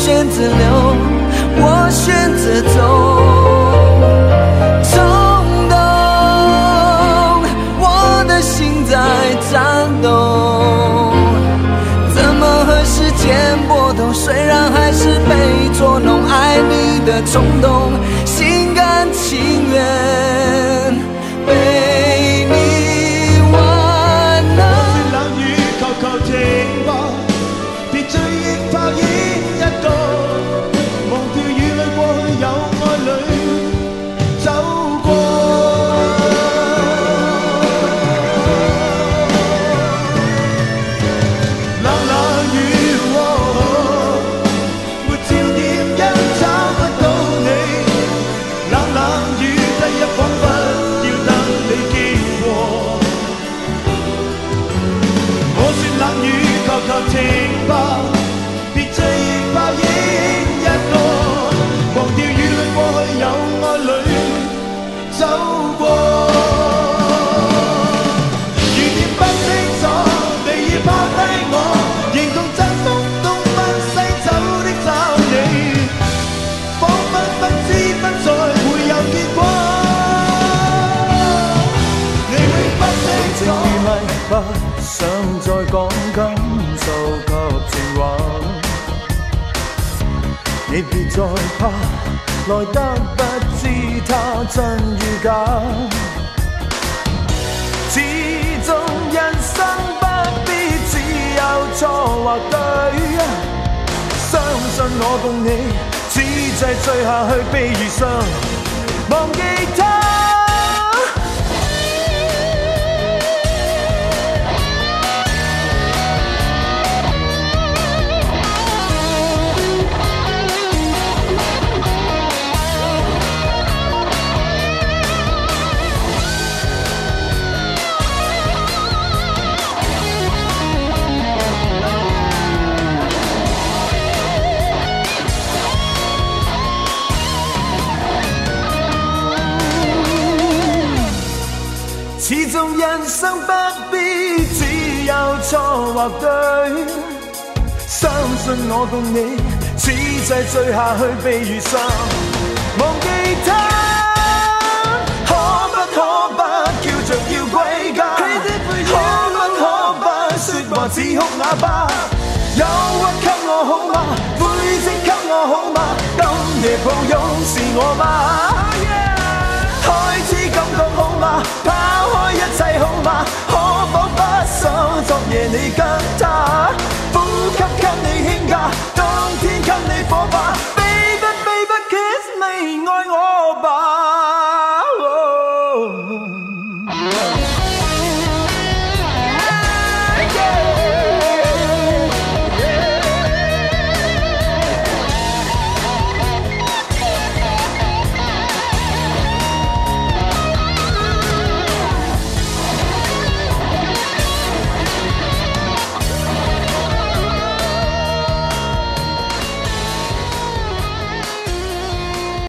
选择留，我选择走。冲动，我的心在颤抖。怎么和时间搏斗？虽然还是被捉弄，爱你的冲动，心甘情愿被你玩弄。我说冷雨，求求停吧，别追忆泡影一個，忘掉與你過去有愛侶走過。冷冷雨，沒焦點因找不到你，冷冷雨，第一彷彿要等你經過。我說冷雨，求求停吧，別追憶泡影一個，忘掉與你過去有愛侶走過。如然不清楚，你已拋低我，形同疾風東奔西走的找你，彷彿不知不再會有結果。你永不清楚。不想再講感受及情話，你別再怕，來得不知他真與假。始終人生不必只有錯或對，相信我共你，此際醉下去悲與傷，忘記他。始終人生不必只有錯或對，相信我共你，此際醉下去悲與傷，忘記他，可不叫着要歸家，可不說話只哭啞巴，憂鬱給我好嗎？灰色給我好嗎？今夜抱擁是我嗎？開始感覺好嗎？拋開一切好嗎？可否不想昨夜你跟他，呼吸給你輕假，當天給你火把，